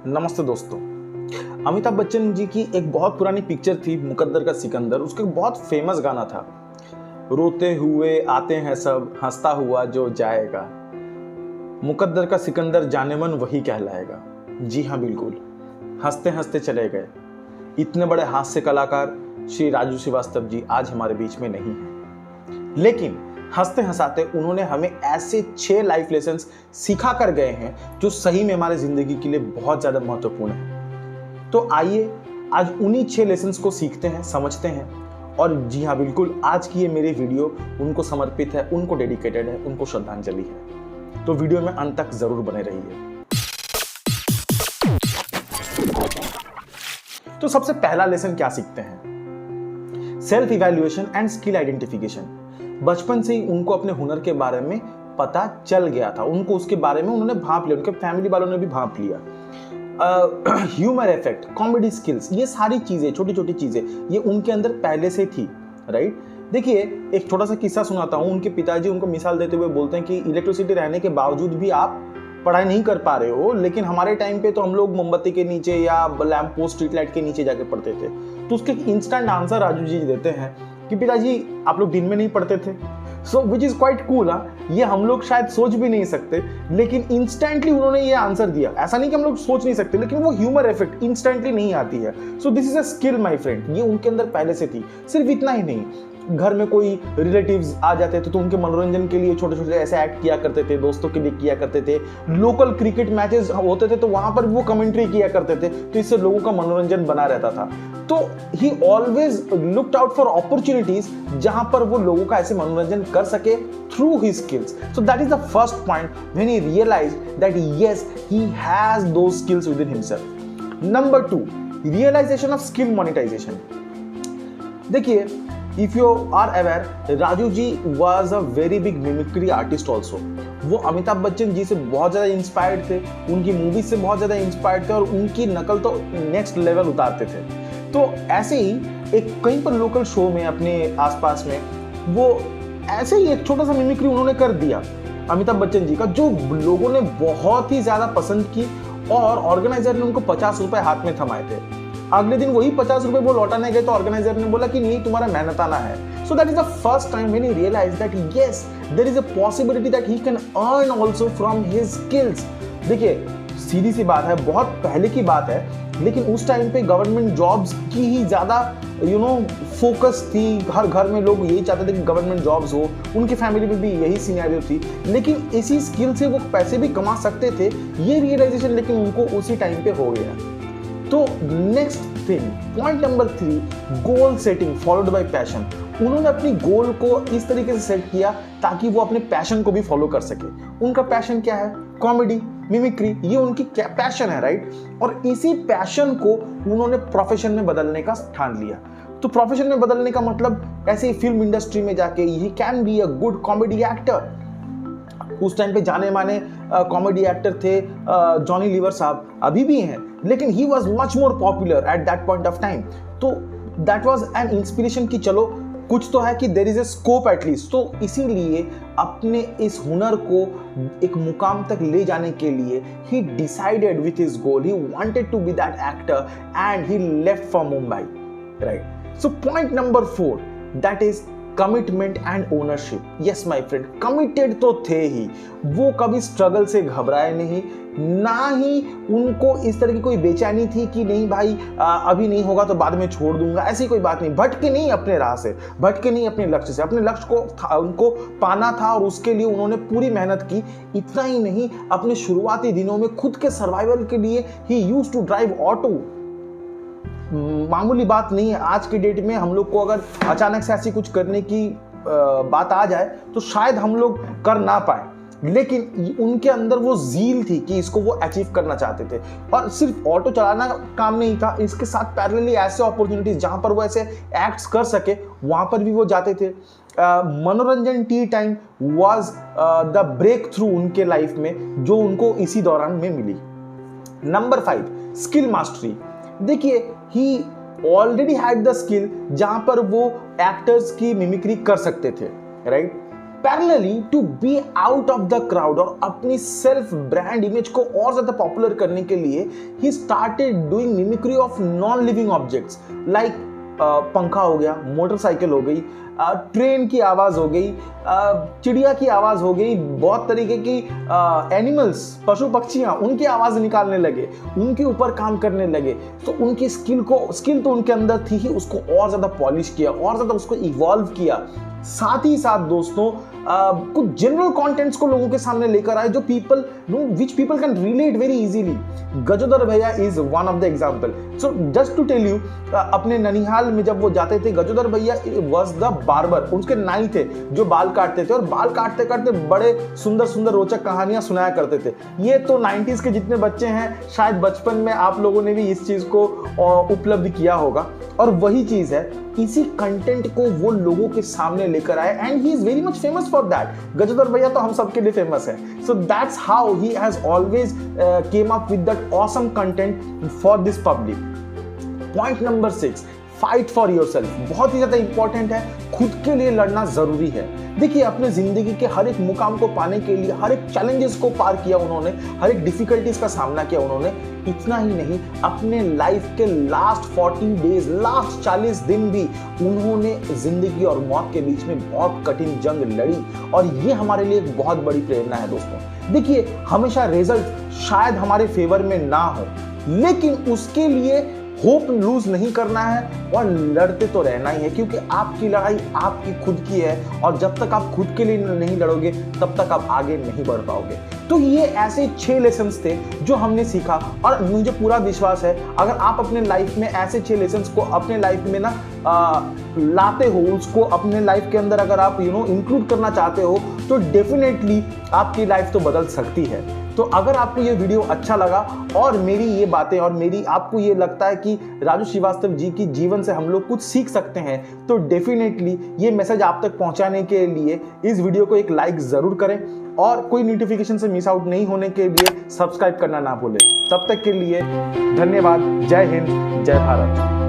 नमस्ते दोस्तों। अमिताभ बच्चन जी की एक बहुत पुरानी पिक्चर थी मुकद्दर का सिकंदर। उसका एक बहुत फेमस गाना था, रोते हुए आते हैं सब, हंसता हुआ जो जाएगा, मुकद्दर का सिकंदर जाने मन वही कहलाएगा। जी हाँ, बिल्कुल, हंसते हंसते चले गए। इतने बड़े हास्य कलाकार श्री राजू श्रीवास्तव जी आज हमारे बीच में नहीं हैं, लेकिन हंसते हंसाते उन्होंने हमें ऐसे 6 लाइफ लेसन्स सिखा कर गए हैं जो सही में हमारे जिंदगी के लिए बहुत ज्यादा महत्वपूर्ण है। तो आइए आज उन्हीं 6 लेसन्स को सीखते हैं, समझते हैं। और जी हाँ, बिल्कुल, आज की ये मेरी वीडियो उनको समर्पित है, उनको डेडिकेटेड है, उनको श्रद्धांजलि है। तो वीडियो में अंत तक जरूर बने रहिए। तो सबसे पहला लेसन क्या सीखते हैं? Self evaluation and skill identification. बचपन से ही उनको अपने हुनर के बारे में पता चल गया था, उनको उसके बारे में उन्होंने भांप लिया, उनके फैमिली वालों ने भी भांप लिया। ह्यूमर इफेक्ट, कॉमेडी स्किल्स, ये सारी चीजें, छोटी छोटी चीजें, ये उनके अंदर पहले से थी, राइट। देखिए, एक छोटा सा किस्सा सुनाता हूँ। उनके पिताजी उनको मिसाल देते हुए बोलते हैं कि इलेक्ट्रिसिटी रहने के बावजूद भी आप पढ़ाई नहीं कर पा रहे हो, लेकिन हमारे टाइम पे तो हम लोग मोमबत्ती के नीचे या लैंप पोस्ट, स्ट्रीट लाइट के नीचे जाके पढ़ते थे। तो उसके इंस्टेंट आंसर राजू जी देते हैं कि पिताजी आप लोग दिन में नहीं पढ़ते थे। सो विच इज क्वाइट कूल। ये हम लोग शायद सोच भी नहीं सकते, लेकिन इंस्टेंटली उन्होंने ये आंसर दिया। ऐसा नहीं कि हम लोग सोच नहीं सकते, लेकिन वो ह्यूमर इफेक्ट इंस्टेंटली नहीं आती है। So this is a skill my friend, ये उनके अंदर पहले से थी। सिर्फ इतना ही नहीं, घर में कोई रिलेटिव्स आ जाते थे तो उनके मनोरंजन के लिए छोटे छोटे ऐसे एक्ट किया करते थे, दोस्तों के लिए किया करते थे। लोकल क्रिकेट मैचेस होते थे तो वहां पर वो कमेंट्री किया करते थे, तो इससे लोगों का मनोरंजन बना रहता था। तो he always looked out for opportunities जहां पर वो लोगों का ऐसे मनोरंजन कर सके through his skills. So that is the first point when he realised that yes, he has those skills within himself. Number 2, realisation of skill monetisation. देखिए, if you are aware, Raju ji was a very big mimicry artist also. वो अमिताभ बच्चन जी से बहुत ज्यादा inspired थे, उनकी movies से बहुत ज्यादा इंस्पायर्ड थे और उनकी नकल तो नेक्स्ट लेवल उतारते थे। तो ऐसे ही एक कहीं पर लोकल शो में अपने आसपास में वो ऐसे ही एक छोटा सा मिमिक्री उन्होंने कर दिया अमिताभ बच्चन जी का, जो लोगों ने बहुत ही ज्यादा पसंद की और ऑर्गेनाइजर ने उनको 50 रुपए हाथ में थमाए थे। अगले दिन वही 50 रुपए वो लौटाने गए तो ऑर्गेनाइजर ने बोला कि नहीं, तुम्हारा मेहनताना है। So that is the first time when he realised that yes, there is a possibility that he can earn also from his skills. देखिए, सीधी सी बात है, बहुत पहले की बात है, लेकिन उस टाइम पे गवर्नमेंट जॉब्स की ही ज्यादा फोकस थी। हर घर में लोग यही चाहते थे कि गवर्नमेंट जॉब्स हो, उनकी फैमिली में भी यही सिनेरियो थी। लेकिन इसी स्किल से वो पैसे भी कमा सकते थे, ये रियलाइजेशन लेकिन उनको उसी टाइम पे हो गया। तो next thing, point number 3, goal setting followed by passion. उन्होंने अपनी गोल को इस तरीके से सेट किया ताकि वो अपने पैशन को भी फॉलो कर सके। उनका पैशन क्या है? कॉमेडी, मिमिक्री, ये उनकी पैशन है, राइट। और इसी पैशन को उन्होंने प्रोफेशन में बदलने का ठान लिया। तो प्रोफेशन में बदलने का मतलब ऐसे ही फिल्म इंडस्ट्री में जाके he can be a good comedy actor. उस टाइम पे जाने माने कॉमेडी एक्टर थे जॉनी लीवर साहब, अभी भी हैं, लेकिन he was much more popular at that point of time. तो दैट वॉज एन इंस्पिरेशन कि चलो कुछ तो है, कि there is a scope at least. तो इसीलिए अपने इस हुनर को एक मुकाम तक ले जाने के लिए he decided with his goal, he wanted to be that actor and he left for Mumbai, right. So point number 4, that is commitment and ownership. Yes my friend, committed तो थे ही, वो कभी स्ट्रगल से घबराए नहीं, ना ही उनको इस तरह की कोई बेचैनी थी कि नहीं भाई अभी नहीं होगा तो बाद में छोड़ दूंगा, ऐसी कोई बात नहीं। भटके नहीं अपने राह से, भटके नहीं अपने लक्ष्य से, अपने लक्ष्य को उनको पाना था और उसके लिए उन्होंने पूरी मेहनत की। इतना ही नहीं, अपने शुरुआती दिनों में खुद के सर्वाइवल के लिए he used to drive auto. मामूली बात नहीं है। आज के डेट में हम लोग को अगर अचानक से ऐसी कुछ करने की बात आ जाए तो शायद हम लोग कर ना पाए, लेकिन उनके अंदर वो जील थी कि इसको वो अचीव करना चाहते थे। और सिर्फ ऑटो चलाना काम नहीं था, इसके साथ पैरेलली ऐसे अपॉर्चुनिटीज जहां पर वो ऐसे एक्ट्स कर सके वहां पर भी वो जाते थे। मनोरंजन tea time was the breakthrough उनके लाइफ में, जो उनको इसी दौरान में मिली। Number 5, skill mastery. देखिए, he already had the skill जहां पर वो एक्टर्स की मिमिक्री कर सकते थे, right. Parallelly to be out of the crowd और अपनी सेल्फ ब्रांड इमेज को और ज्यादा पॉपुलर करने के लिए he started doing mimicry of non living objects like पंखा हो गया, मोटरसाइकिल हो गई, ट्रेन की आवाज हो गई, चिड़िया की आवाज हो गई, बहुत तरीके की एनिमल्स, पशु पक्षियां, उनकी आवाज निकालने लगे, उनके ऊपर काम करने लगे। तो उनकी स्किल तो उनके अंदर थी ही, उसको और ज्यादा पॉलिश किया, और ज्यादा उसको इवॉल्व किया। साथ ही साथ दोस्तों कुछ जनरल कंटेंट्स को लोगों के सामने लेकर आए जो which people can relate very easily. Gajodhar Bhaiya is one of the example. So just to tell you, अपने ननिहाल में जब वो जाते थे, गजोदर भैया वाज द बार्बर, उसके नाई थे जो बाल काटते थे, और बाल काटते काटते बड़े सुंदर सुंदर रोचक कहानियां सुनाया करते थे। ये तो 90s के जितने बच्चे हैं, शायद बचपन में आप लोगों ने भी इस चीज को उपलब्ध किया होगा, और वही चीज है, इसी कंटेंट को वो लोगों के सामने लेकर आए and he is very much famous for that. Gajodhar Bhaiya तो हम सबके लिए फेमस है। So that's how he has always came up with that awesome content for this public. Point number 6, fight for yourself. बहुत ही ज्यादा इंपॉर्टेंट है, खुद के लिए लड़ना जरूरी है। देखिए, अपने जिंदगी के हर एक मुकाम को पाने के लिए हर एक चैलेंजेस को पार किया उन्होंने, हर एक डिफिकल्टीज का सामना किया उन्होंने। इतना ही नहीं, अपने लाइफ के लास्ट 40 डेज, लास्ट 40 दिन भी उन्होंने जिंदगी और मौत के बीच में बहुत कठिन जंग लड़ी, और ये हमारे लिए एक बहुत बड़ी प्रेरणा है दोस्तों। देखिए, हमेशा रिजल्ट शायद हमारे फेवर में ना हो, लेकिन उसके लिए होप लूज नहीं करना है और लड़ते तो रहना ही है, क्योंकि आपकी लड़ाई आपकी खुद की है, और जब तक आप खुद के लिए नहीं लड़ोगे तब तक आप आगे नहीं बढ़ पाओगे। तो ये ऐसे 6 लेसन्स थे जो हमने सीखा, और मुझे पूरा विश्वास है अगर आप अपने लाइफ में ऐसे 6 लेसन्स को अपने लाइफ में ना लाते हो, उसको अपने लाइफ के अंदर अगर आप इंक्लूड करना चाहते हो, तो डेफिनेटली आपकी लाइफ तो बदल सकती है। तो अगर आपको ये वीडियो अच्छा लगा और मेरी ये बातें और आपको ये लगता है कि राजू श्रीवास्तव जी की जीवन से हम लोग कुछ सीख सकते हैं, तो डेफिनेटली ये मैसेज आप तक पहुंचाने के लिए इस वीडियो को एक लाइक जरूर करें, और कोई नोटिफिकेशन से मिस आउट नहीं होने के लिए सब्सक्राइब करना ना भूलें। तब तक के लिए धन्यवाद। जय हिंद, जय भारत।